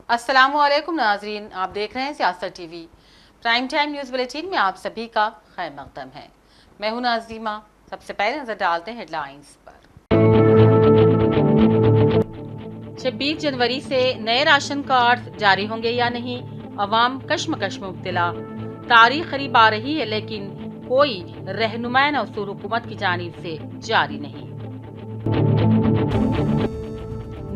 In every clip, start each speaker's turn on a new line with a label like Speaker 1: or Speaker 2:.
Speaker 1: अस्सलाम वालेकुम नाजरीन, आप देख रहे हैं सियासत TV. Prime time news bulletin में आप सभी का खैर मकदम है। मैं हूं नाज़ीमा। सबसे पहले नजर डालते हैं हेडलाइंस पर। 26 जनवरी से नए राशन कार्ड जारी होंगे या नहीं, अवाम कश्मकश में मुब्तला। तारीख करीब आ रही है लेकिन कोई रहनुमाना उसूल हुकूमत की जानिब से जारी नहीं।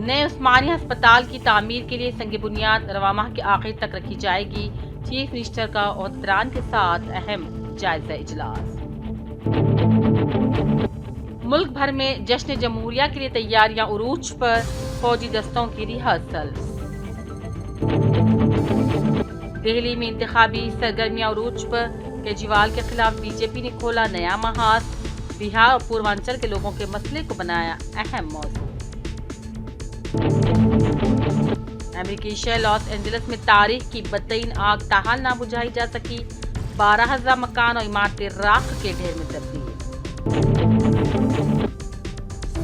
Speaker 1: नए उस्मानिया अस्पताल की तामीर के लिए संग बुनियाद रवा माह के आखिर तक रखी जाएगी। चीफ मिनिस्टर का ओहदेदारान के साथ अहम जायजा इजलास। मुल्क भर में जश्न जमहूरिया के लिए तैयारियां उरूज पर, फौजी दस्तों की रिहर्सल। दिल्ली में इंतखाबी सरगर्मियां उरूज पर, केजरीवाल के खिलाफ बीजेपी ने खोला नया महाज। बिहार और पूर्वांचल के लोगों के मसले को बनाया अहम मौजू। अमेरिकी शहर लॉस एंजलिस में तारीख की बदतरीन आग ताहाल ना बुझाई जा सकी। 12,000 मकान और इमारतें राख के ढेर में तब्दील।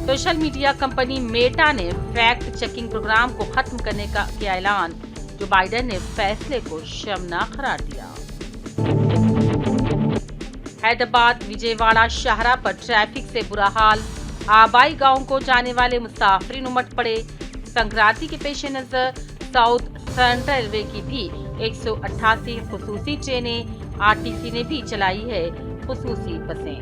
Speaker 1: सोशल मीडिया कंपनी मेटा ने फैक्ट चेकिंग प्रोग्राम को खत्म करने का किया ऐलान। जो बाइडेन ने फैसले को शर्मनाक करार दिया। हैदराबाद विजयवाड़ा शाहरा पर ट्रैफिक से बुरा हाल। आबाई गांव को जाने वाले मुसाफिर उमड़ पड़े। संक्रांति के पेश नजर साउथ सेंट्रल रेलवे की भी 188 खुसूसी ट्रेनें, आरटीसी ने भी चलाई है खुसूसी बसें।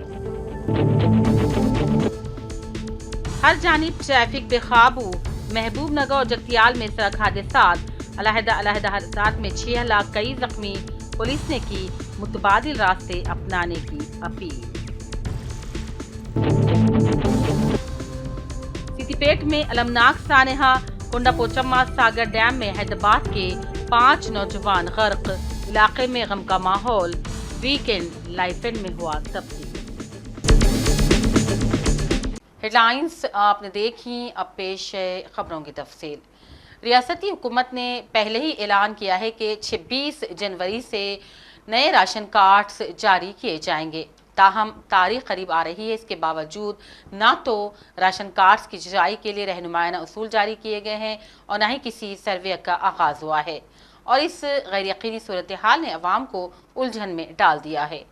Speaker 1: हर जानिब ट्रैफिक बेकाबू। महबूब नगर और जगतियाल में सड़क हादसात। अलहदा हादसात में 6 लाख कई जख्मी। पुलिस ने की मुतबादिल रास्ते अपनाने की अपील। सिद्दीपेट में अलमनाक सानहा। कुंडा पोचम्मा सागर डैम में हैदराबाद के 5 नौजवान गर्क। इलाके में गम का माहौल। वीकेंड लाइफेंड में हुआ तब्दील। हेडलाइंस आपने देखी, अब पेश है खबरों की तफसील। रियासती हुकूमत ने पहले ही ऐलान किया है कि 26 जनवरी से नए राशन कार्ड्स जारी किए जाएंगे। ताहम तारीख करीब आ रही है, इसके बावजूद ना तो राशन कार्ड्स की जारी के लिए रहनुमाना उसूल जारी किए गए हैं और ना ही किसी सर्वे का आगाज हुआ है। और इस गैर यकीनी सूरत हाल ने अवाम को उलझन में डाल दिया है।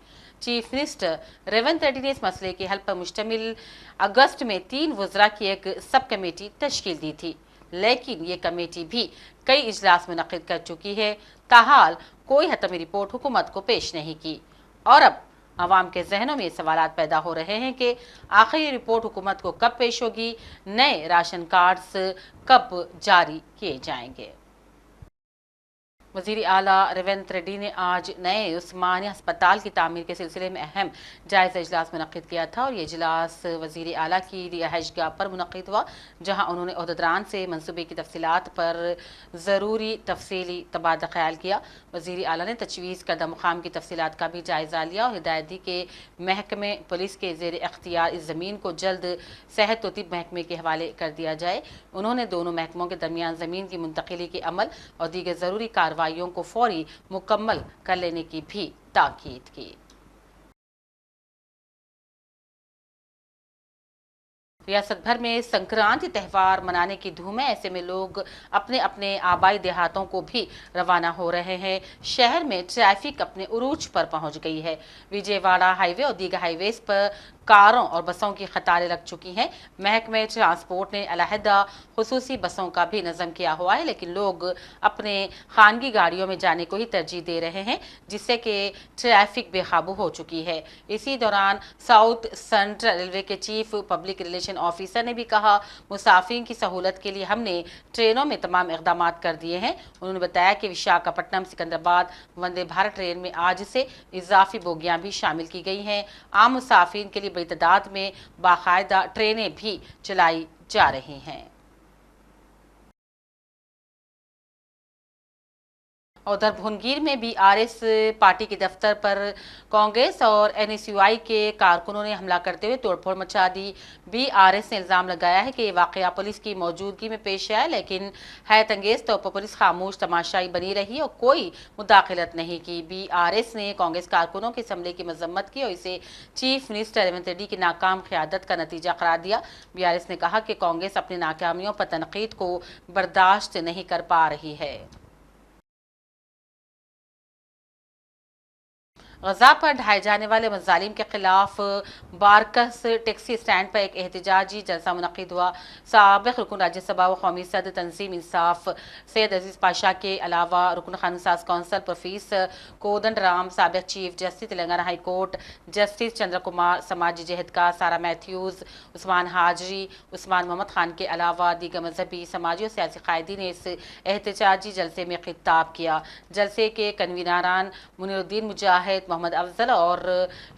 Speaker 1: चीफ मिनिस्टर रेवंत रेड्डी ने इस मसले के हल पर मुश्तमिल अगस्त में 3 वज़रा की एक सब कमेटी तश्कील दी थी, लेकिन ये कमेटी भी कई इजलास मुनक़िद कर चुकी है। ताहाल कोई हतमी रिपोर्ट हुकूमत को पेश नहीं की और अब अवाम के जहनों में सवालात पैदा हो रहे हैं कि आखिर ये रिपोर्ट हुकूमत को कब पेश होगी, नए राशन कार्ड्स कब जारी किए जाएंगे। वज़ीर आला रेवंत रेड्डी ने आज नए उस्मानिया अस्पताल की तामीर के सिलसिले में अहम जायज़ा इजलास मुनक़िद किया था और ये इजलास वज़ीर आला की रिहाइशगाह पर मुनक़िद हुआ, जहाँ उन्होंने ओहदेदारान से मनसूबे की तफसीलात पर ज़रूरी तफसीली तबादला ख्याल किया। वज़ीर आला ने तजवीज़ करदा मुकाम की तफसीलात का भी जायज़ा लिया और हिदायत दी कि महकमे पुलिस के ज़ेर अख्तियार इस ज़मीन को जल्द सेहत व तिब महकमे के हवाले कर दिया जाए। उन्होंने दोनों महकमों के दरमियान ज़मीन की मुंतकिली के अमल और दीगर ज़रूरी कार्रवाइयों को फौरी मुकम्मल कर लेने की भी ताकीद की। रियासत भर में संक्रांति त्यौहार मनाने की धूम है। ऐसे में लोग अपने अपने आबाई देहातों को भी रवाना हो रहे हैं। शहर में ट्रैफिक अपने उरूज पर पहुंच गई है। विजयवाड़ा हाईवे और दीगर हाईवेज पर कारों और बसों की कतारें लग चुकी हैं। महकमे ट्रांसपोर्ट ने अलहदा खुसूसी बसों का भी नज़म किया हुआ है, लेकिन लोग अपने खानगी गाड़ियों में जाने को ही तरजीह दे रहे हैं, जिससे कि ट्रैफिक बेकाबू हो चुकी है। इसी दौरान साउथ सेंट्रल रेलवे के चीफ पब्लिक रिलेशन ऑफिसर ने भी कहा, मुसाफिर की सहूलत के लिए हमने ट्रेनों में तमाम इकदाम कर दिए हैं। उन्होंने बताया कि विशाखापट्टनम सिकंदराबाद वंदे भारत ट्रेन में आज से इजाफी बोगियां भी शामिल की गई हैं। आम मुसाफिर के लिए बड़ी तादाद में बाकायदा ट्रेनें भी चलाई जा रही हैं। उधर भुनगीर में BRS पार्टी के दफ्तर पर कांग्रेस और NSUI के कारकुनों ने हमला करते हुए तोड़फोड़ मचा दी। BRS ने इल्जाम लगाया है कि ये वाकया पुलिस की मौजूदगी में पेश आया, लेकिन हैरत अंगेज तौर पर पुलिस खामोश तमाशाई बनी रही और कोई मुदाखलत नहीं की। BRS ने कांग्रेस कारकुनों के इस हमले की मजम्मत की और इसे चीफ मिनिस्टर रेवंत रेड्डी की नाकाम क़यादत का नतीजा करार दिया। BRS ने कहा कि कांग्रेस अपनी नाकामियों पर तनकीद को बर्दाश्त नहीं कर पा रही है। गजा पर ढाए जाने वाले मज़ालिम के खिलाफ बारकस टैक्सी स्टैंड पर एक एहतजाजी जलसा मुनक़िद हुआ। साबिक़ रुकन राज्यसभा व कौमी सदर तंजीम इंसाफ सैयद अजीज़ पाशा के अलावा रुकन कानून साज कौंसल प्रोफेसर कोदंड राम, साबिक़ chief justice Telangana high court justice Chandra Kumar, समाजी जहदकार सारा मैथ्यूज़, उस्मान हाजरी, उस्मान मोहम्मद खान के अलावा दीगर मजहबी, समाजी और सियासी कायदीन ने इस एहतजाजी जलसे में खिताब किया। जलसे के कन्वीनरान मुनीरुद्दीन मुजाहिद, मोहम्मद अफजल और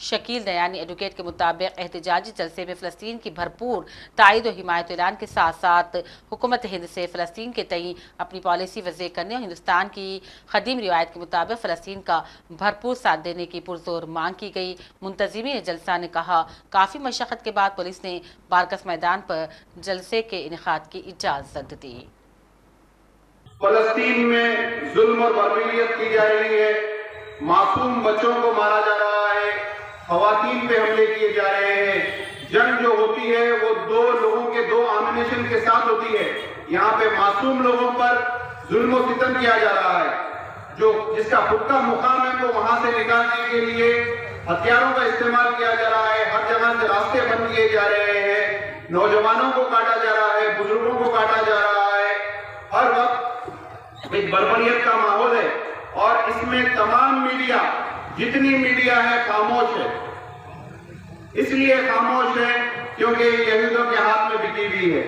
Speaker 1: शकील दयानी एडवोकेट के मुताबिक एहतजाजी जलसे में फ़लस्तीन की भरपूर तायद और हिमायत ऐलान के साथ साथ हुकूमत हिंद से फ़लस्तीन के तई अपनी पॉलिसी वज़े करने और हिंदुस्तान की क़दीम रिवायत के मुताबिक फ़लस्तीन का भरपूर साथ देने की पुरज़ोर मांग की गई। मुंतज़िमीन जलसा ने कहा, काफ़ी मशक्क़त के बाद पुलिस ने बारकस मैदान पर जलसे के इनेकाद की इजाज़त दी।
Speaker 2: फ़लस्तीन में जुल्म और बर्बरियत की जा रही है, मासूम बच्चों को मारा जा रहा है, ख़वातीन पे हमले किए जा रहे हैं। जंग जो होती है वो दो लोगों के दो आमिनेशन के साथ होती है। यहाँ पे मासूम लोगों पर जुल्म और सितम किया जा रहा है। जो जिसका पुख्ता मुकाम है तो वहां से निकालने के लिए हथियारों का इस्तेमाल किया जा रहा है। हर जगह से रास्ते बंद किए जा रहे हैं, नौजवानों को काटा जा रहा है, बुजुर्गों को काटा जा रहा है। हर वक्त एक बर्बरियत का माहौल है और इसमें तमाम मीडिया, जितनी मीडिया है, खामोश है। इसलिए खामोश है क्योंकि यहूदियों के हाथ में बिकी हुई है।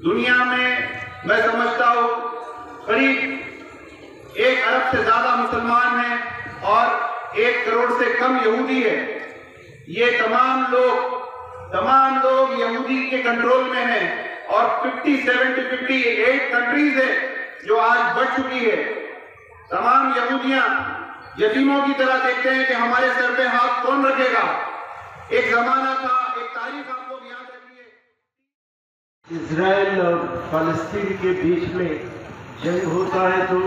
Speaker 2: दुनिया में मैं समझता हूँ करीब 1 अरब से ज्यादा मुसलमान हैं और 1 करोड़ से कम यहूदी है। ये तमाम लोग यहूदी के कंट्रोल में हैं और 57 to 58 कंट्रीज है जो आज बढ़ चुकी है। तमाम यहूदियां यतीमों की तरह देखते हैं कि हमारे सर पे हाथ कौन रखेगा। एक जमाना था, एक तारीख आप लोग याद रखिए।
Speaker 3: इजराइल और फ़लस्तीन के बीच में जंग होता है तो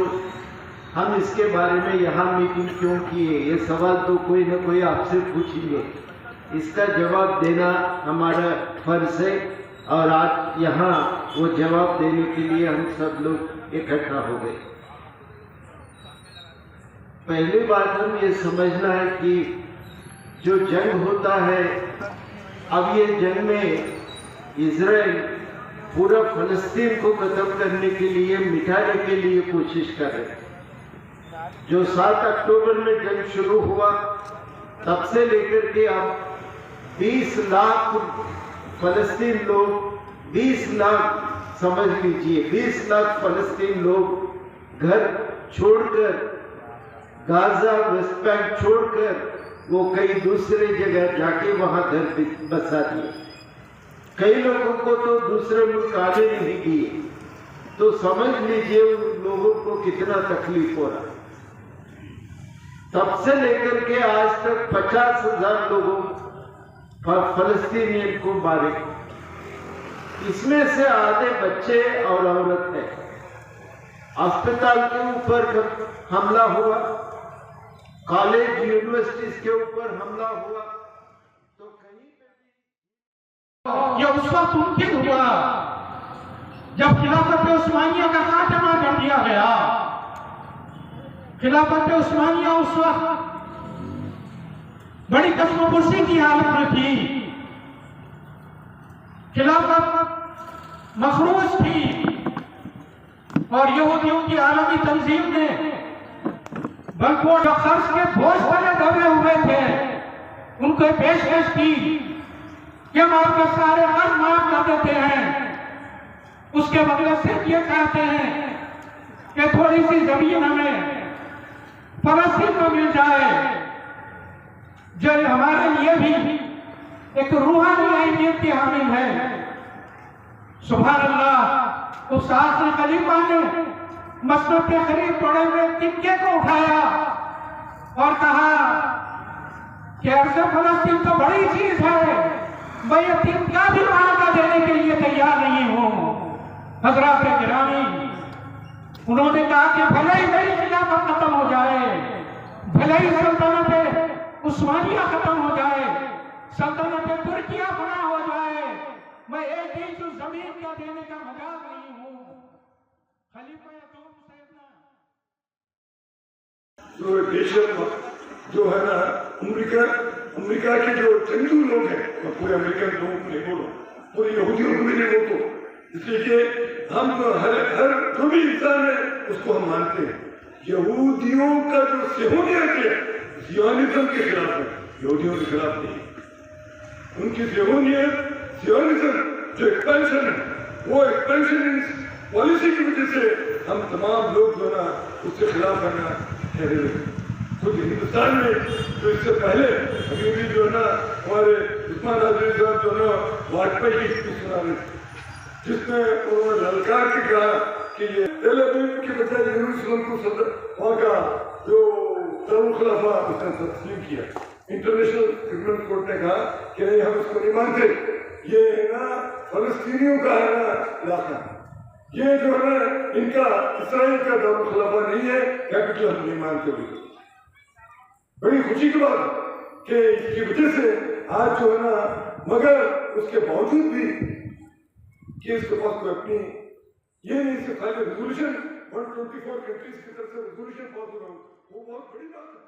Speaker 3: हम इसके बारे में यहाँ मीटिंग क्यों किए, ये सवाल तो कोई ना कोई आपसे पूछेंगे। इसका जवाब देना हमारा फर्ज है और आज यहाँ वो जवाब देने के लिए हम सब लोग इकट्ठा हो गए। पहली बात हम ये समझना है कि जो जंग होता है, अब ये जंग में इजराइल पूरा फ़लस्तीन को खत्म करने के लिए, मिटाने के लिए कोशिश कर रहे हैं। जो 7 अक्टूबर में जंग शुरू हुआ तब से लेकर के अब 20 लाख फ़लस्तीन लोग, 20 लाख समझ लीजिए, 20 लाख फ़लस्तीन लोग घर छोड़कर, गाजा वेस्ट बैंक छोड़कर वो कई दूसरे जगह जाके वहां घर बसा दिए। कई लोगों को तो दूसरे मुल्क आने नहीं दिए। तो समझ लीजिए उन लोगों को कितना तकलीफ हो रहा। तब से लेकर के आज तक 50,000 लोगों फ़लस्तीनियन को मारे, इसमें से आधे बच्चे और औरत है। अस्पताल के ऊपर हमला हुआ, कॉलेज यूनिवर्सिटीज के ऊपर हमला हुआ, तो कहीं पे
Speaker 4: ये उस वक्त मुमकिन हुआ जब खिलाफत उस्मानिया का खात्मा कर दिया गया। खिलाफत उस्मानिया उस वक्त बड़ी कस्मोपुर्सी की हालत में थी। खिलाफत मखरूज थी और यहूदियों की आलमी तंजीम ने बल्कि जो खर्च के बोझ वाले दबे हुए थे उनको पेशकश की कि हम आपके सारे कर्ज माफ कर देते हैं। उसके बदले सिर्फ ये कहते हैं कि थोड़ी सी जमीन हमें फ़लस्तीन में मिल जाए, जो हमारे लिए भी एक रूहानी अहमियत की हामिल है। सुभान अल्लाह, उस आखिरी खलीफा ने मसनद के करीब पड़े हुए तिनके को उठाया और कहा कि अर्ज़ फलस्तीन तो बड़ी चीज है, मैं ये तिनका भी वहां का देने के लिए तैयार नहीं हूं। हजरात गिरामी, उन्होंने कहा कि भले ही मेरी खिलाफत खत्म हो जाए, भले ही सल्तनत उस्मानिया खत्म हो जाए, सल्तनत तुर्किया फना हो जाए, मैं एक इंच जमीन का देने का मजाक नहीं हूं। खलीफा
Speaker 5: जो देश जो है ना, अमेरिका के जो जंगजू लोग हैं, मैं पूरे अमेरिकन लोगों को नहीं बोलूं, पूरे यहूदियों को भी नहीं बोलूं, इसलिए कि हम हर जो भी इंसान है उसको हम मानते हैं। यहूदियों का जो सियोनियत है सियोनिज्म के खिलाफ है, यहूदियों के खिलाफ नहीं। उनकी सियोनिज्म जो एक्सपेंशन है, वो एक्सपेंशन पॉलिसी की वजह से हम तमाम लोग जो ना उसके खिलाफ है ना ठहरे हुए। खुद हिंदुस्तान में जो इससे पहले अभी भी जो है ना हमारे उस्मान आजमी साहब जो ना वाजपेयी की स्पीच सुना रहे थे, जिसमें उन्होंने ललकार के कहा कि ये तेल अवीव के बजाय यरूशलेम को वहाँ का जो दारुल खिलाफा उसने तस्लीम किया। इंटरनेशनल क्रिमिनल कोर्ट ने कहा कि नहीं, हम इसको नहीं मानते, ये है ना फलस्तीनियों का है ना इलाका, ये जो है इनका इसराइल का दारुल खिलाफा नहीं है, कैपिटल हम नहीं मानते हुए। बड़ी खुशी की बात कि इसकी वजह से आज जो है ना, मगर उसके बावजूद भी कि इसके पास कोई अपनी ये नहीं, सिर्फ खाली रेजोल्यूशन 124 कंट्रीज की तरफ से रेजोल्यूशन पास हो रहा हो, वो बहुत बड़ी बात है।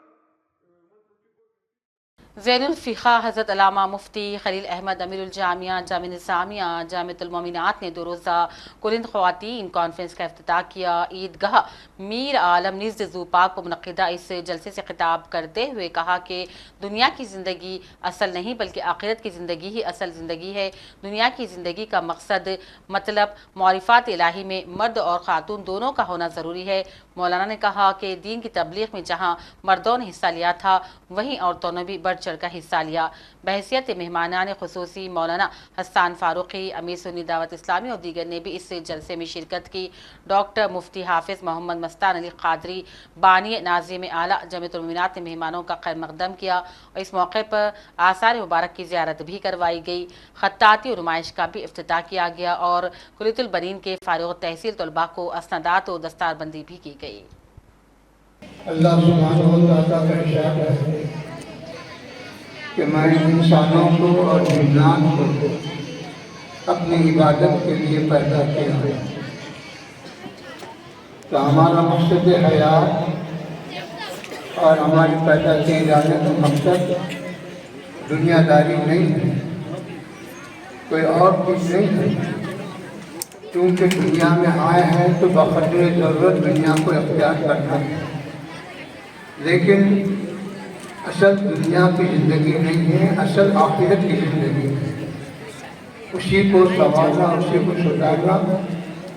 Speaker 1: ज़ैनुल फ़िक़ा हज़रत अल्लामा मुफ्ती खलील अहमद अमीरुल जामिया जामिया निज़ामिया जामिअतुल मोमिनात ने 2 रोज़ा कुलिंद ख़वातीन कॉन्फ्रेंस का इफ्तिताह किया। ईदगाह मीर आलम निज़्द ज़ू पाक को मुनक़िदा इस जलसे से खिताब करते हुए कहा कि दुनिया की ज़िंदगी असल नहीं बल्कि आखिरत की ज़िंदगी ही असल ज़िंदगी है। दुनिया की ज़िंदगी का मकसद मतलब मारिफात इलाही में मर्द और ख़ातून दोनों का होना ज़रूरी है। मौलाना ने कहा कि दीन की तबलीग में जहाँ मर्दों ने हिस्सा लिया था, वहीं औरतों ने भी बढ़ चढ़ कर हिस्सा लिया। बहैसियत मेहमानान खुसूसी मौलाना हसन फारूकी, अमीर सुन्नी दावत इस्लामी और दीगर ने भी इस जलसे में शिरकत की। डॉक्टर मुफ्ती हाफिज़ मोहम्मद मस्तान अली क़ादरी बानी नाज़िम आला जमीयतुल मोमिनात ने मेहमानों का खैर मक़दम किया और इस मौके पर आसार मुबारक की ज़ियारत भी करवाई गई। ख़त्ताती और नुमाइश का भी इफ्तिताह किया गया और कुलियतुल बनीन के फ़ारिग़ तहसील तलबा को असनादात और दस्तारबंदी भी की गई।
Speaker 6: अल्लाह सुब्हानहू व तआला का इरशाद है कि मैं इंसानों को और जिन्नात को अपनी इबादत के लिए पैदा किया है। तो हमारा मकसद हयात और हमारे पैदा किए जाने का मकसद दुनियादारी नहीं है, कोई और चीज़ नहीं है। क्योंकि दुनिया में आए हैं तो बक़द्र ज़रूरत दुनिया को अख्तियार करना है, लेकिन असल दुनिया की ज़िंदगी नहीं है, असल आखिरत की ज़िंदगी है। उसी को संवारना, उसी को सुधारना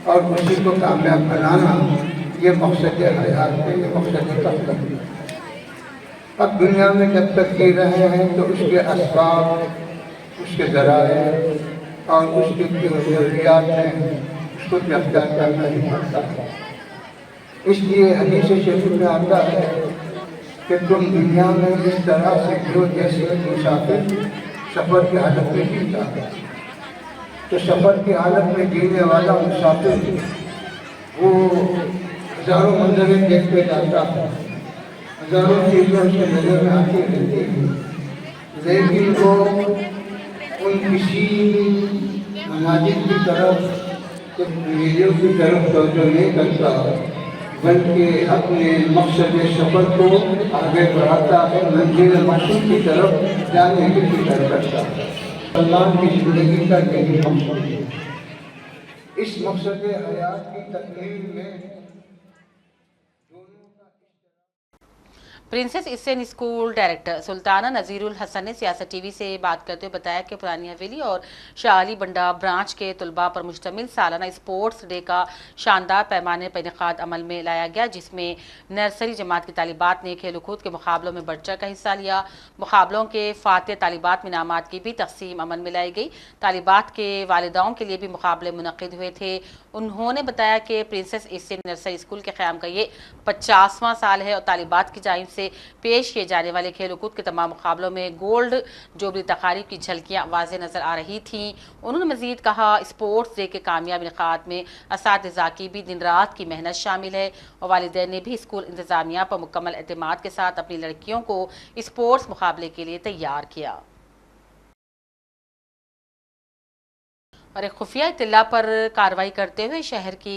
Speaker 6: और उसी को कामयाब बनाना, ये मकसद हयात है, ये मकसद तक। अब दुनिया में जब तक जी रहे हैं तो उसके असबाब, उसके ज़राए और उसकी जो ज़रूरियात हैं उसको भी अख्तियार करना ही पड़ता है। इसलिए हदीस शरीफ में आता है कि तुम दुनिया में इस तरह से जो जैसे मुसाफिर सफ़र की हालत में जीता है, तो सफ़र की हालत में जीने वाला मुसाफिर वो हज़ारों मंजरें देखते जाता है, हज़ारों चीज़ें उसके नज़र में आती रहती हैं, लेकिन वो उन किसी मनाजिल की तरफ वीडियो की तरफ तवज्जो नहीं करता, बल्कि अपने मकसद सफ़र को आगे बढ़ाता है, मंजिल मकसूद की तरफ जाने की फिक्र करता है। सलमान की ज़िंदगी का यही मकसद है। इस मकसद हयात की तकमील में
Speaker 1: प्रिंसेस इस्सेन स्कूल डायरेक्टर सुल्ताना नजीरुल हसन ने सियासत टीवी से बात करते हुए बताया कि पुरानी हवेली और शाह अली बंडा ब्रांच के तलबा पर मुश्तमिल सालाना स्पोर्ट्स डे का शानदार पैमाने पर इनेकाद अमल में लाया गया, जिसमें नर्सरी जमात की तालिबात ने खेल कूद के मुकाबलों में बढ़ चढ़ कर हिस्सा लिया। मुकाबलों के फातेह तालिबात में इनामात की भी तकसीम अमल में लाई गई। तालिबात के वालिदाओं के लिए भी मुकाबले मुनक्किद हुए थे। उन्होंने बताया कि प्रिंसेस इस्सेन नर्सरी स्कूल के क़याम का ये 50वां साल है और तालिबात की जानिब से पेश किए जाने वाले खेल कूद के तमाम मुकाबलों में गोल्ड जोबरी तकारीब की झलकियाँ वाज़ेह नज़र आ रही थीं। उन्होंने मज़ीद कहा, स्पोर्ट्स डे के कामयाब इनेकाद में असातिज़ा की भी दिन रात की मेहनत शामिल है और वालिदैन ने भी स्कूल इंतज़ामिया पर मुकम्मल एतमाद के साथ अपनी लड़कियों को स्पोर्ट्स मुकाबले के लिए तैयार किया। और एक खुफिया इत्तला पर कार्रवाई करते हुए शहर की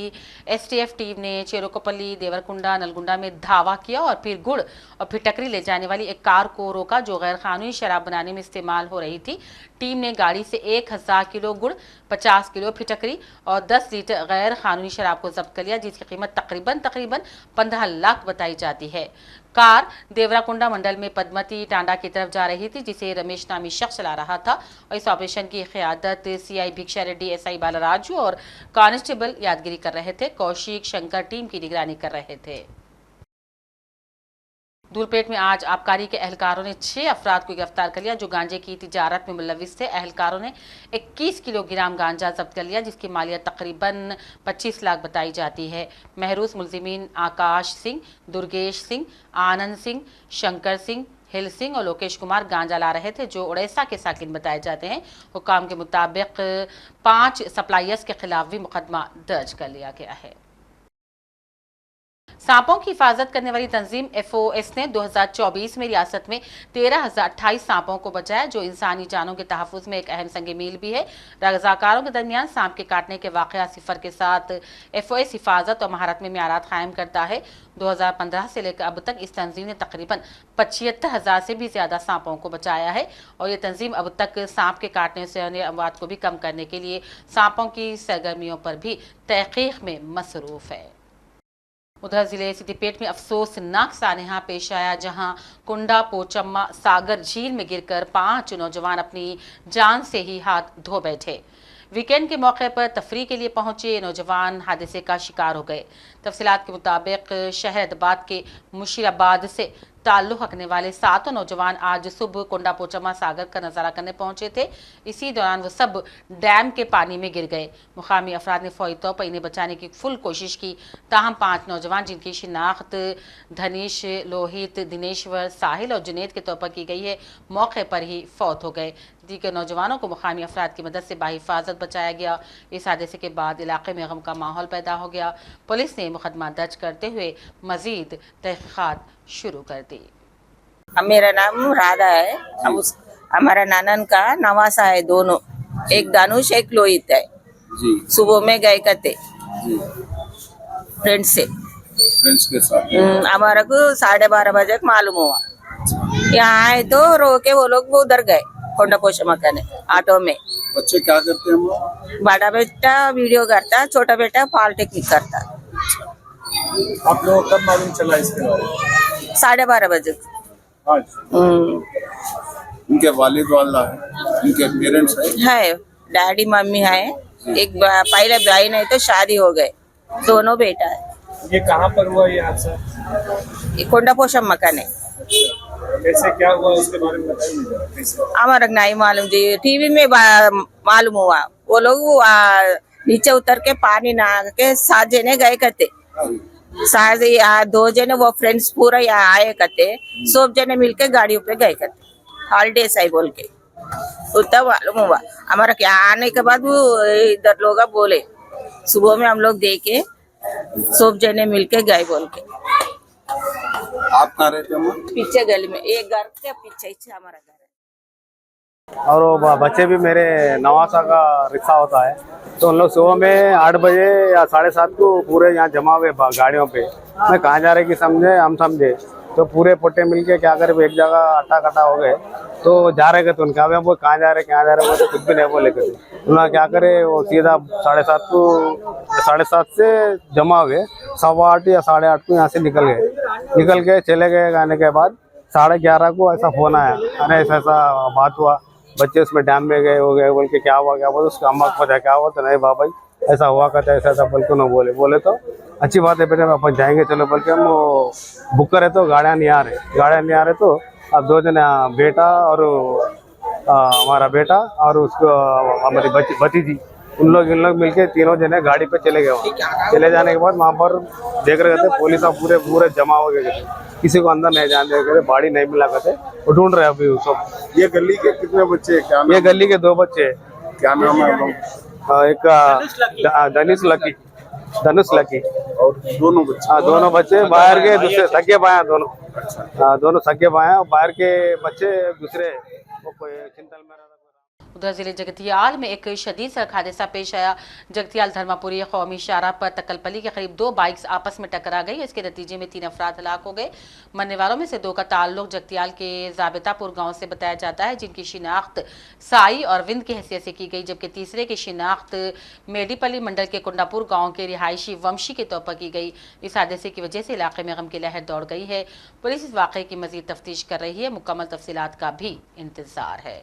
Speaker 1: STF टीम ने चेरोकोपल्ली, देवरकुंडा, नलगुंडा में धावा किया और फिर गुड़ और फिटकरी ले जाने वाली एक कार को रोका जो गैर कानूनी शराब बनाने में इस्तेमाल हो रही थी। टीम ने गाड़ी से 1000 किलो गुड़, 50 किलो फिटकरी और 10 लीटर गैर कानूनी शराब को जब्त कर लिया, जिसकी कीमत तकरीबन 15 लाख बताई जाती है। कार देवराकुंडा मंडल में पद्मती टांडा की तरफ जा रही थी, जिसे रमेश नामी शख्स चला रहा था और इस ऑपरेशन की क़ियादत CI भिक्षा रेड्डी, SI बालाराजू और कांस्टेबल यादगिरी कर रहे थे। कौशिक शंकर टीम की निगरानी कर रहे थे। धूलपेट में आज आबकारी के एहलकारों ने 6 अफराद को गिरफ्तार कर लिया जो गांजे की तिजारत में मुलविस थे। एहलकारों ने 21 किलोग्राम गांजा जब्त कर लिया, जिसकी मालियत तकरीबन 25 लाख बताई जाती है। महरूस मुलजिमीन आकाश सिंह, दुर्गेश सिंह, आनंद सिंह, शंकर सिंह, हिल सिंह और लोकेश कुमार गांजा ला रहे थे, जो उड़ीसा के साकिन बताए जाते हैं। हुकाम के मुताबिक 5 सप्लायर्स के खिलाफ भी मुकदमा दर्ज कर लिया गया है। सांपों की हिफाजत करने वाली तंजीम FOS ने 2024 में रियासत में 13,028 सांपों को बचाया, जो इंसानी जानों के तहफ़्फ़ुज़ में एक अहम संग मील भी है। रज़ाकारों के दरमियान सांप के काटने के वाक़या सिफर के साथ FOS हिफाजत और महारत में म्यारात कायम करता है। 2015 से लेकर अब तक इस तंजीम ने तकरीबन 75,000 से भी ज़्यादा सांपों को बचाया है और ये तंजीम अब तक सांप के काटने से होने अमवात को भी कम करने के लिए सांपों की सरगर्मियों पर भी तहक़ीक़ में मसरूफ़ है। उधर जिले सिद्दीपेट में अफसोसनाक सानहा पेश आया, जहां कुंडा पोचम्मा सागर झील में गिरकर 5 नौजवान अपनी जान से ही हाथ धो बैठे। वीकेंड के मौके पर तफरीह के लिए पहुंचे नौजवान हादसे का शिकार हो गए। तफसीलात के मुताबिक शहरदाबाद के मुशीराबाद से ताल्लुक़ रखने वाले 7 नौजवान आज सुबह कुंडा पोचम्मा सागर का नज़ारा करने पहुंचे थे। इसी दौरान वो सब डैम के पानी में गिर गए। मुकामी अफराद ने फौरी तौर पर इन्हें बचाने की फुल कोशिश की, ताहम 5 नौजवान जिनकी शिनाख्त धनीश, लोहित, दिनेश्वर, साहिल और जुनेद के तौर पर की गई है, मौके पर ही फौत हो गए। दीगर नौजवानों को मुकामी अफराद की मदद से बाहिफाजत बचाया गया। इस हादसे के बाद इलाके में गम का माहौल पैदा हो गया। पुलिस ने मुकदमा दर्ज करते हुए मजीद तहक़ीक़ात शुरू कर दी।
Speaker 7: मेरा नाम राधा है। हमारा नानन का नवासा है, दोनों, एक दानुश एक लोहित है जी। सुबह में गए करते फ्रेंड्स के साथ। हमारा को 12:30 बजे मालूम हुआ। यहाँ आए तो रोके वो लोग उधर गए कोंडा पोचम्मा करने ऑटो में।
Speaker 8: बच्चे क्या करते हैं?
Speaker 7: बड़ा बेटा वीडियो करता, छोटा बेटा पॉलिटेक्निक करता।
Speaker 8: आप लोगों को कब मालूम चला इसके बारे में?
Speaker 7: 12:30 बजे।
Speaker 8: उनके वालिद वाला है, उनके पेरेंट्स है,
Speaker 7: डैडी मम्मी है, एक पहले भाई नहीं तो शादी हो गए, दोनों बेटा है।
Speaker 8: ये कहाँ पर हुआ ये हादसा?
Speaker 7: कोंडा पोचम्मा का नहीं।
Speaker 8: कैसे क्या हुआ उसके बारे में बताइए।
Speaker 7: हमारा नहीं मालूम जी, टीवी में मालूम हुआ। वो लोग नीचे उतर के पानी नहा के 7 जने गए करते। 2 जने वो फ्रेंड्स पूरा यहाँ आए करते, सब जने मिलके गाड़ियों पे गए करते, हॉलीडेज आई बोल के। उतना मालूम हुआ हमारा। क्या आने के बाद वो इधर लोग बोले, सुबह में हम लोग देखे सब जने मिलके गए बोल के।
Speaker 8: आप कहाँ रहते हो?
Speaker 7: पीछे गली में, एक घर के पीछे हमारा घर है।
Speaker 9: और वो बच्चे भी मेरे नवासा का रिक्शा होता है, तो उन लोग सुबह में 8 बजे या 7:30 को पूरे यहाँ जमा हुए गाड़ियों पे। मैं कहाँ जा रहे कि हम समझे तो पूरे पोटे मिलके क्या करे, एक जगह अट्टा कट्टा हो गए तो जा रहे थे। उनका वो कहाँ जा रहे वो तो कुछ भी नहीं बोले थे। उन्होंने क्या करे, वो सीधा 7:30 को 7:30 से जमा हुए 8:15 या 8:30 को यहाँ से निकल गए। निकल के चले गए। आने के बाद 11:30 को ऐसा फोन आया, अरे ऐसा ऐसा बात हुआ, बच्चे उसमें डैम में गए हो गए बोल के। क्या हुआ उसका अम्मा को पता क्या हुआ, तो नहीं बाबा ऐसा हुआ करता ऐसा ऐसा बोल के न बोले तो अच्छी बात है बेटे अपन जाएंगे चलो बोल के हम बुक करे। तो गाड़ियाँ नहीं आ रहे तो अब 2 जने बेटा और हमारा बेटा और उसको हमारी भतीजी इन लोग मिलके 3 जने गाड़ी पे चले गए। चले जाने के बाद वहाँ पर देख रहे थे पुलिस पूरे जमा हो गए थे, किसी को अंदर नहीं जाने दे, बाड़ी नहीं मिला करते, वो ढूंढ रहे अभी सब।
Speaker 8: ये गली के कितने बच्चे क्या
Speaker 9: ये गली के 2 बच्चे,
Speaker 8: क्या नाम है?
Speaker 9: एक धनुष लकी
Speaker 8: और
Speaker 9: दोनों बच्चे बाहर के दूसरे सगे भाई दोनों सगे भाई, बाहर के बच्चे दूसरे कोई चिंतल में।
Speaker 1: उधर जिले जगतियाल में एक शदीद सड़क हादसा पेश आया। जगतियाल धर्मापुरी कौमी शाहराह पर तकलपली के करीब 2 बाइक्स आपस में टकरा गई। इसके नतीजे में 3 अफराद हलाक हो गए। मरने वालों में से 2 का ताल्लुक जगतियाल के जाबितापुर गांव से बताया जाता है, जिनकी शिनाख्त साई और विंद की हैसियत से की गई, जबकि तीसरे की शिनाख्त मेडीपल्ली मंडल के कुंडापुर गाँव के रिहायशी वंशी के तौर पर की गई। इस हादसे की वजह से इलाके में गम की लहर दौड़ गई है। पुलिस इस वाक़े की मजीद तफ्तीश कर रही है, मुकम्मल तफसीलात का भी इंतजार है।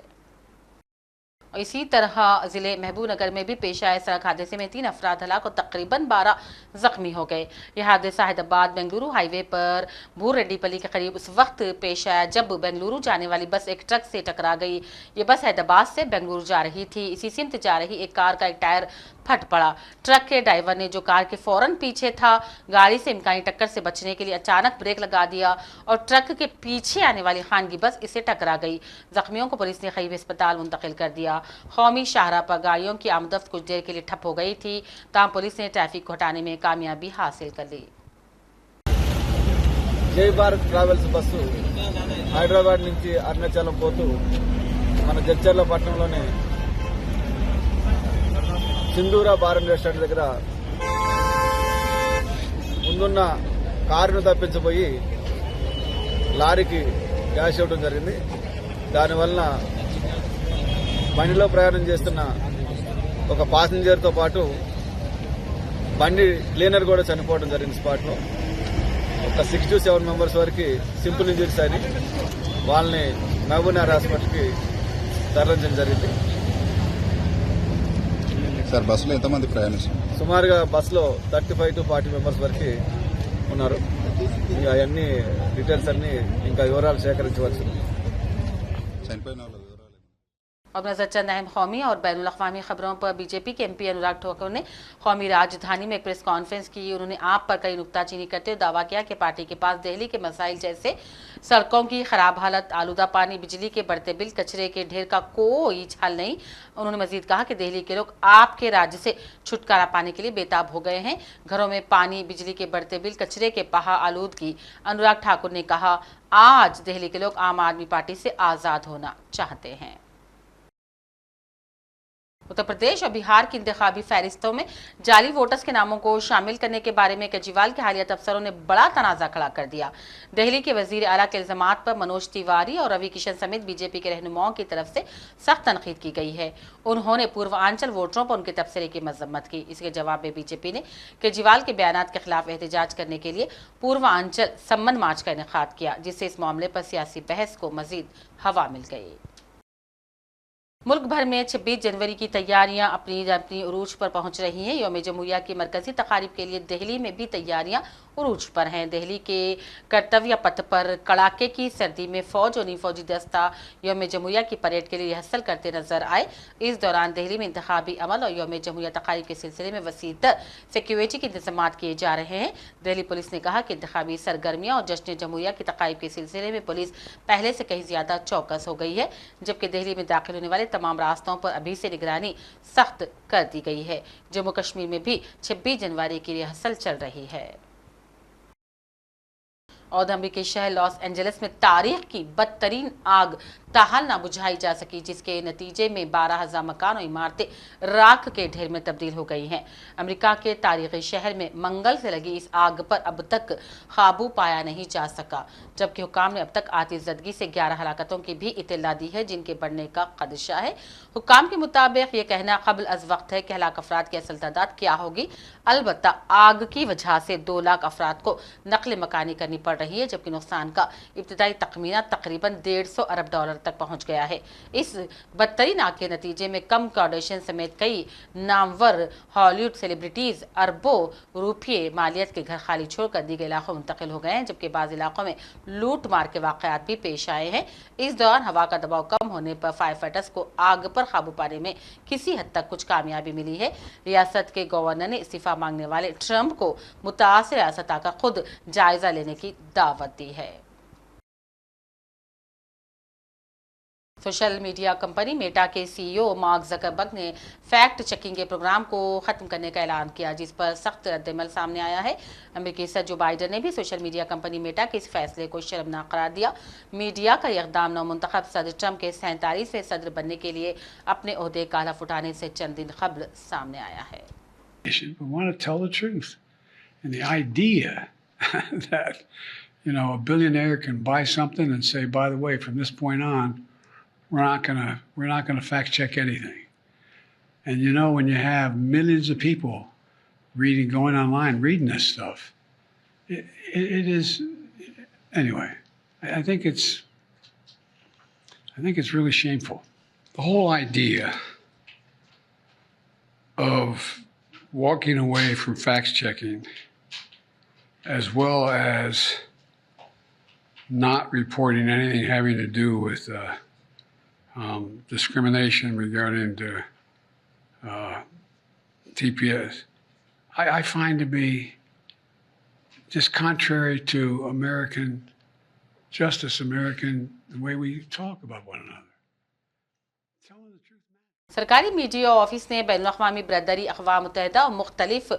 Speaker 1: इसी तरह जिले महबूबनगर में भी पेश आए सड़क हादसे में 3 अफराद हलाक और तकरीबन 12 जख्मी हो गए। यह हादसा हैदराबाद बेंगलुरु हाईवे पर भूरेड्डीपल्ली के करीब उस वक्त पेश आया जब बेंगलुरु जाने वाली बस एक ट्रक से टकरा गई। ये बस हैदराबाद से बेंगलुरु जा रही थी। इसी सिमत जा रही एक कार का एक टायर फट पड़ा। ट्रक के ड्राइवर ने, जो कार के फौरन पीछे था, गाड़ी से इम्कानी टक्कर से बचने के लिए अचानक ब्रेक लगा दिया और ट्रक के पीछे आने वाली खानगी बस इसे टकरा गई। जख्मियों को पुलिस ने करीब अस्पताल मुंतकिल कर दिया। कौमी शाहराह पर गाड़ियों की आमदफ्त कुछ देर के लिए ठप हो गई थी, तमाम पुलिस ने ट्रैफिक को हटाने में कामयाबी हासिल कर ली।
Speaker 8: జై భారత్ ట్రావెల్స్ బస్సు హైదరాబాద్ నుంచి అరుణాచలం పోతూ మన జడ్చర్ల పట్టణంలోనే సింధూరా బార్ అండ్ రెస్టారెంట్ దగ్గర ముందున్న కారును తప్పించబోయి లారీకి డాష్ ఇవ్వడం జరిగింది. దానివల్ల బండిలో ప్రయాణం చేస్తున్న ఒక ప్యాసింజర్తో పాటు బండి క్లీనర్ కూడా చనిపోవడం జరిగింది స్పాట్లో. ఒక 6 to 7 మెంబర్స్ వరకు సింపుల్ ఇంజరీస్ అని వాళ్ళని మహబూబ్నగర్ హాస్పిటల్కి తరలించడం జరిగింది.
Speaker 10: సార్ బస్సులో ఎంతమంది ప్రయాణిస్తారు?
Speaker 8: సుమారుగా బస్సులో 35 to 40 మెంబర్స్ వరకు ఉన్నారు. అవన్నీ డీటెయిల్స్ అన్ని ఇంకా వివరాలు సేకరించవచ్చు.
Speaker 10: చనిపోయిన వాళ్ళ వివరాలు.
Speaker 1: अब नजर चंद अहम कौमी और बैनुल अक़वामी खबरों पर। बीजेपी के MP अनुराग ठाकुर ने कौमी राजधानी में एक प्रेस कॉन्फ्रेंस की। उन्होंने आप पर कई नुक्ताचीनी करते हुए दावा किया कि पार्टी के पास दिल्ली के मसाइल जैसे सड़कों की खराब हालत, आलूदा पानी, बिजली के बढ़ते बिल, कचरे के ढेर का कोई हल नहीं। उन्होंने मजीद कहा कि दिल्ली के लोग आपके राज्य से छुटकारा पाने के लिए बेताब हो गए हैं। घरों में पानी, बिजली के बढ़ते बिल, कचरे के पहा, आलूदगी। अनुराग ठाकुर ने कहा, आज दिल्ली के लोग आम आदमी पार्टी से आज़ाद होना चाहते हैं। उत्तर प्रदेश और बिहार की इंतखाबी फहरिस्तों में जाली वोटर्स के नामों को शामिल करने के बारे में केजरीवाल के हालिया अफसरों ने बड़ा तनाजा खड़ा कर दिया। दिल्ली के वजीर आला के इल्जामात पर मनोज तिवारी और रवि किशन समेत बीजेपी के रहनुमाओं की तरफ से सख्त तनकीद की गई है। उन्होंने पूर्वांचल वोटरों पर उनके तबसरे की मजम्मत की। इसके जवाब में बीजेपी ने केजरीवाल के बयानात के खिलाफ एहतजाज करने के लिए पूर्वांचल सम्मन मार्च का इनेकाद किया, जिससे इस मामले पर सियासी बहस को मजीद हवा मिल गई। मुल्क भर में 26 जनवरी की तैयारियां अपनी उरूज पर पहुंच रही हैं। यौम जमहूरिया की मरकजी तकारीब के लिए दिल्ली में भी तैयारियां उरूज पर हैं। दिल्ली के कर्तव्य पथ पर कड़ाके की सर्दी में फौज और नी फौजी दस्ता यौम जमहूरिया की परेड के लिए रिहर्सल करते नजर आए। इस दौरान दिल्ली में इंतखाबी अमल और यौम जमहूरिया तकारीब के सिलसिले में वसीतर सिक्योरिटी के इंतजाम किए जा रहे हैं। दिल्ली पुलिस ने कहा कि इंतखाबी सरगर्मियां और जश्न जमहूरिया की तकारीब के सिलसिले में पुलिस पहले से कहीं ज्यादा चौकस हो गई है, जबकि दिल्ली में दाखिल होने वाले तमाम रास्तों पर अभी से निगरानी सख्त कर दी गई है। जम्मू कश्मीर में भी 26 जनवरी की रिहर्सल चल रही है। और अमेरिकी शहर लॉस एंजलिस में तारीख की बदतरीन आग ताहाल ना बुझाई जा सकी, जिसके नतीजे में 12,000 मकान और इमारतें राख के ढेर में तब्दील हो गई हैं। अमेरिका के तारीखी शहर में मंगल से लगी इस आग पर अब तक काबू पाया नहीं जा सका, जबकि हुक्काम ने अब तक आतिशज़दगी से 11 हलाकतों की भी इत्तला दी है, जिनके बढ़ने का खदशा है। हुक्काम के मुताबिक ये कहना कबल अज़ वक्त है कि हलाक अफराद की असल तादाद क्या होगी। अलबत्ता आग की वजह से 2 लाख अफराद को नकल मकानी करनी पड़ रही है, जबकि नुकसान का इब्तदाई तखमीना तकरीबन $150 अरब तक पहुंच गया है। इस बदतरीन आग के नतीजे में कम कार्डेशियन समेत कई नामवर हॉलीवुड सेलिब्रिटीज अरबों रुपये मालियत के घर खाली छोड़कर दीगर इलाकों में मुंतकिल हो गए हैं, जबकि बाज़ इलाकों में लूट मार के वाक़यात भी पेश आए हैं। इस दौरान हवा का दबाव कम होने पर फायर फाइटर्स को आग पर काबू पाने में किसी हद तक कुछ कामयाबी मिली है। रियासत के गवर्नर ने इस्तीफा मांगने वाले ट्रंप को मुतासिर रियासत आकर खुद जायजा लेने की दावत दी है। सोशल मीडिया कंपनी मेटा के सीईओ मार्क ज़करबर्ग ने फैक्ट चेकिंग के प्रोग्राम को ख़त्म करने का ऐलान किया, जिस पर सख्त रद्दमल सामने आया है। अमेरिकी सदर जो बाइडन ने भी सोशल मीडिया कंपनी मेटा के इस फैसले को शर्मनाक करार दिया। मीडिया का यह इक़दाम नवमुंतखब सदर ट्रंप के 47वें सदर बनने के लिए अपने ओहदे का हलफ उठाने से चंद दिन कबल सामने आया है।
Speaker 11: We want to tell the truth, and the idea that a billionaire can buy something and say, by the way, from this point on, we're not gonna fact check anything. And when you have millions of people going online, reading this stuff, it is anyway. I think it's really shameful. The whole idea of walking away from fact checking, as well as not reporting anything having to do with discrimination regarding to TPS, I find to be just contrary to American justice, the way we talk about one another.
Speaker 1: सरकारी media office ने बैनुल-अक़वामी बरदरी अक़वाम मुत्तहिदा और मुख्तलिफ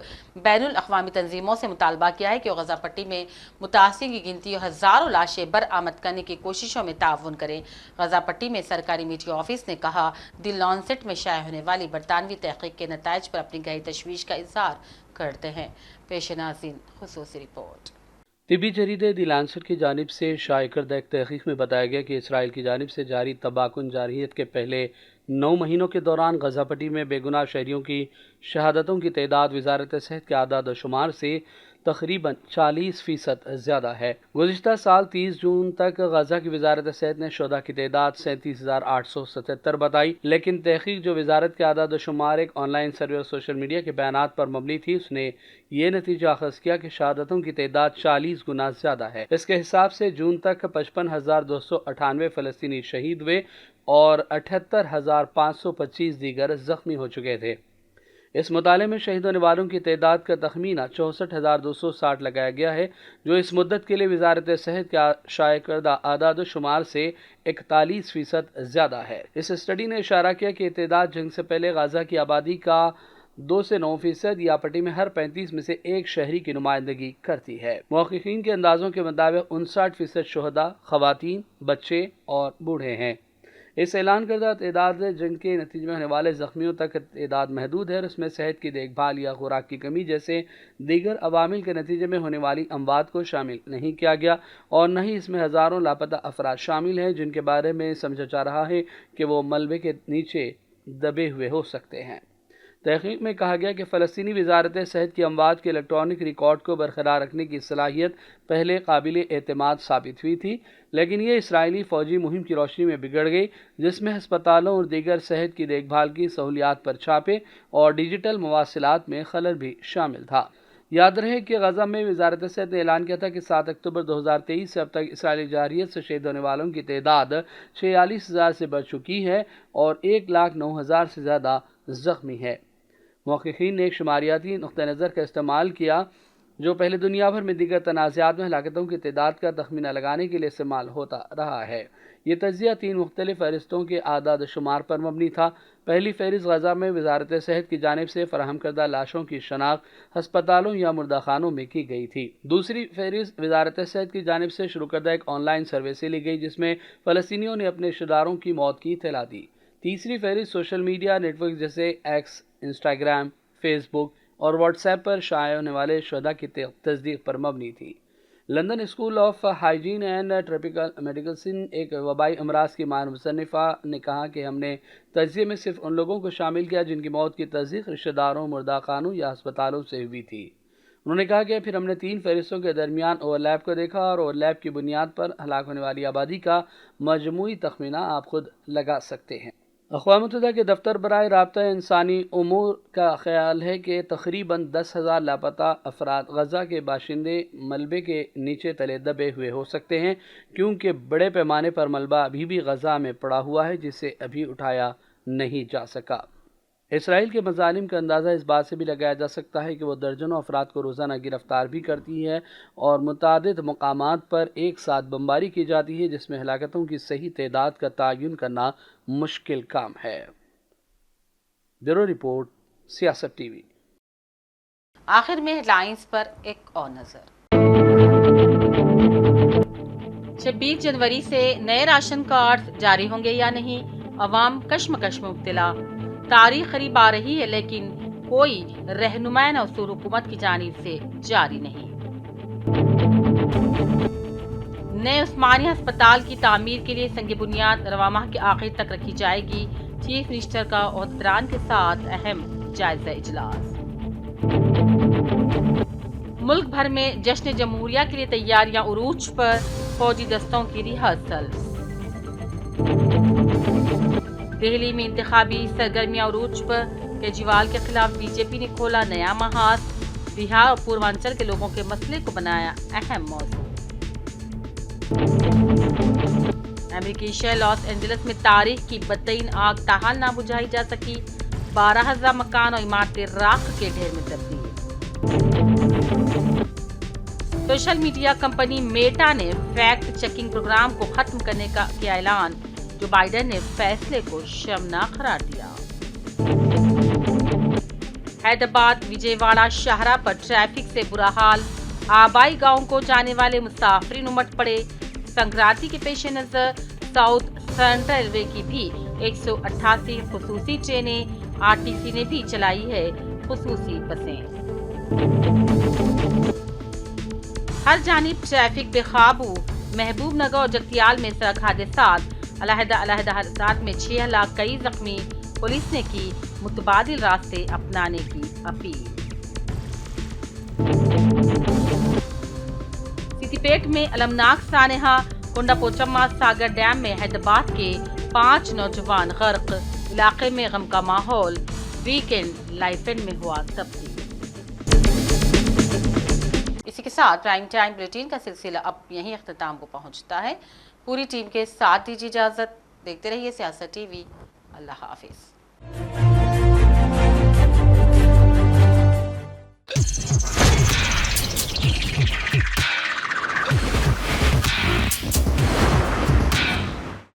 Speaker 1: बैनुल-अक़वामी तंजीमों से मुतालबा किया है कि वो गज़ा पट्टी में मुतासिर की गिनती और हज़ारों लाशें बरामद करने की कोशिशों में ताउन करें। गज़ा पट्टी में सरकारी मीडिया ऑफिस ने कहा, दी लॉन्सेट में शाया होने वाली बरतानवी तहक़ीक़ के नताइज पर अपनी गहरी तशवीश का इज़हार करते हैं। पेश नाज़रीन ख़ुसूसी रिपोर्ट।
Speaker 12: तिबी जरीदे दी लांसेट की जानिब से शाया करदा एक तहक़ीक़ में बताया गया कि इसराइल की जानिब से जारी तबाकुन जारहियत के पहले 9 महीनों के दौरान गज़ा पट्टी में बेगुनाह शहरियों की शहादतों की तादाद वज़ारत सेहत के आदाद व शुमार से तकरीबन 40% ज़्यादा है। गुज़िश्ता साल 30 जून तक गज़ा की वज़ारत सेहत ने शुहदा की तादाद 37,877 बताई, लेकिन तहक़ीक़ जो वज़ारत के आदाद व शुमार एक ऑनलाइन सर्वे और सोशल मीडिया के बयानात पर मबनी थी, उसने ये नतीजा अख़ज़ किया कि शहादतों की तादाद 40 गुना ज़्यादा है। इसके हिसाब से जून तक 55,298 फ़लस्तीनी शहीद हुए और 78,525 दीगर ज़ख्मी हो चुके थे। इस मुताले में शहीद होने वालों की तादाद का तखमीना 64,260 लगाया गया है, जो इस मुद्दत के लिए वज़ारत सेहत के शाया करदा आदाद शुमार से 41% ज़्यादा है। इस स्टडी ने इशारा किया कि तादाद जंग से पहले गाज़ा की आबादी का 2 से 9% या पट्टी में हर 35 में से एक शहरी की नुमाइंदगी करती है। मुहक़्क़ीक़ीन के अंदाज़ों के मुताबिक 59% शुहदा ख़वातीन, बच्चे और बूढ़े हैं। इस ऐलान करदा तादाद जंग के नतीजे में होने वाले ज़ख्मियों तक तादाद महदूद है और इसमें सेहत की देखभाल या खुराक की कमी जैसे दीगर अवामिल के नतीजे में होने वाली अमवात को शामिल नहीं किया गया, और न ही इसमें हज़ारों लापता अफराद शामिल हैं जिनके बारे में समझा जा रहा है कि वो मलबे के नीचे दबे हुए हो सकते हैं। तहक़ीक़ में कहा गया कि फ़लस्तीनी वज़ारत सेहत की अमवात के इलेक्ट्रॉनिक रिकॉर्ड को बरकरार रखने की सलाहियत पहले काबिल एतमाद साबित हुई थी, लेकिन ये इसराइली फ़ौजी मुहिम की रोशनी में बिगड़ गई, जिसमें हस्पतालों और दीगर सेहत की देखभाल की सहूलियात पर छापे और डिजिटल मवासिलात में खलल भी शामिल था। याद रहे कि गज़ा में वज़ारत सेहत ने ऐलान किया था कि 7 अक्टूबर 2023 से अब तक इसराइली जारहियत से शहीद होने वालों की तादाद 46,000 से बढ़ चुकी है और 1,09,000 से ज़्यादा ज़ख्मी है। मुहक़्क़ीक़ीन ने एक शुमारियाती नुक़्ता नज़र का इस्तेमाल किया जो पहले दुनिया भर में दीगर तनाज़ात में हलाकतों की तादाद का तखमीना लगाने के लिए इस्तेमाल होता रहा है। ये तजिया 3 मुख्तलिफ फहरिस्तों के आदाद शुमार पर मबनी था। पहली फहरिस्त गजा में वजारत सेहत की जानिब से फराहम करदा लाशों की शनाख्त हस्पतालों या मुर्दाखानों में की गई थी। दूसरी फहरिस्त वजारत सेहत की जानिब से शुरू करदा एक ऑनलाइन सर्वे से ली गई, जिसमें फ़लस्तीनियों ने अपने रिश्तेदारों की मौत की इत्तला दी। तीसरी फहरिस्त सोशल मीडिया नेटवर्क जैसे एक्स, इंस्टाग्राम, फेसबुक और व्हाट्सएप पर शाये होने वाले शुहदा की तस्दीक पर मबनी थी। London school of hygiene and tropical medicine एक वबाई अमराज की माहिर मुसन्निफ़ा ने कहा कि हमने तजिए में सिर्फ उन लोगों को शामिल किया जिनकी मौत की तस्दीक रिश्तेदारों, मुर्दाखानों या अस्पतालों से हुई थी। उन्होंने कहा कि फिर हमने 3 फहरिस्तों के दरमियान ओवरलैप को देखा और ओवरलैप की बुनियाद पर हलाक होने वाली आबादी का मजमूई तखमीना आप खुद लगा सकते हैं। अक़वाम मुत्तहिदा के दफ्तर बराए राब्ता इंसानी उमूर का ख्याल है कि तकरीबन 10,000 लापता अफराद गजा के बाशिंदे मलबे के नीचे तले दबे हुए हो सकते हैं, क्योंकि बड़े पैमाने पर मलबा अभी भी गजा में पड़ा हुआ है जिसे अभी उठाया नहीं जा सका। इसराइल के मज़ालिम का अंदाज़ा इस बात से भी लगाया जा सकता है कि वो दर्जनों अफराद को रोज़ाना गिरफ्तार भी करती है और मुतादिद मकामात पर एक साथ बमबारी की जाती है, जिसमें हलाकतों की सही तादाद का तयन करना मुश्किल काम है। ब्यूरो रिपोर्ट, सियासत टीवी।
Speaker 1: आखिर में हेडलाइंस पर एक और नजर। 26 जनवरी से नए राशन कार्ड जारी होंगे या नहीं, अवाम कश्मकश में मुब्तला। तारीख करीब आ रही है लेकिन कोई रहनुमाई उसूल हुकूमत की जानिब से जारी नहीं। नए उस्मानिया अस्पताल की तामीर के लिए संग बुनियाद रवा माह के आखिर तक रखी जाएगी। चीफ मिनिस्टर का ओहदेदारान के साथ अहम जायजा इजलास। मुल्क भर में जश्न जमहूरिया के लिए तैयारियां उरूज पर, फौजी दस्तों की रिहर्सल। दिल्ली में इंतखाबी सरगर्मियां उरूज पर, केजरीवाल के खिलाफ बीजेपी ने खोला नया महाज। बिहार और पूर्वांचल के लोगों के मसले को बनाया अहम मौजू। अमेरिकी शहर लॉस एंजलिस में तारीख की बदतरीन आग ताहाल ना बुझाई जा सकी। 12,000 मकान और इमारतें राख के ढेर में तब्दील। सोशल मीडिया कंपनी मेटा ने फैक्ट चेकिंग प्रोग्राम को खत्म करने का किया ऐलान। जो बाइडेन ने फैसले को शर्मनाक करार दिया। हैदराबाद विजयवाड़ा शाहरा पर ट्रैफिक से बुरा हाल। आबाई गांव को जाने वाले मुसाफिरीन उमड़ पड़े। संक्रांति के पेश नजर साउथ सेंट्रल रेलवे की भी 188 खुसूसी ट्रेनें, आरटीसी ने भी चलाई है खुसूसी बसें। हर जानिब ट्रैफिक बेकाबू। महबूब नगर और जगतियाल में सड़क हादसात। अलहदा हादसात में 6 लाख कई जख्मी। पुलिस ने की मुतबादिल रास्ते अपनाने की अपील। सिद्दीपेट में अलमनाक सानेहा। कुंडा पोचम्मा सागर डैम में हैदराबाद के 5 नौजवान गर्क। इलाके में गम का माहौल। वीकेंड लाइफेंड में हुआ तब्दील। इसी के साथ प्राइम टाइम बुलेटिन का सिलसिला अब यहीं अख्ताम को पहुंचता है। पूरी टीम के साथ दीजिए इजाजत। देखते रहिए सियासत टीवी। अल्लाह हाफिज।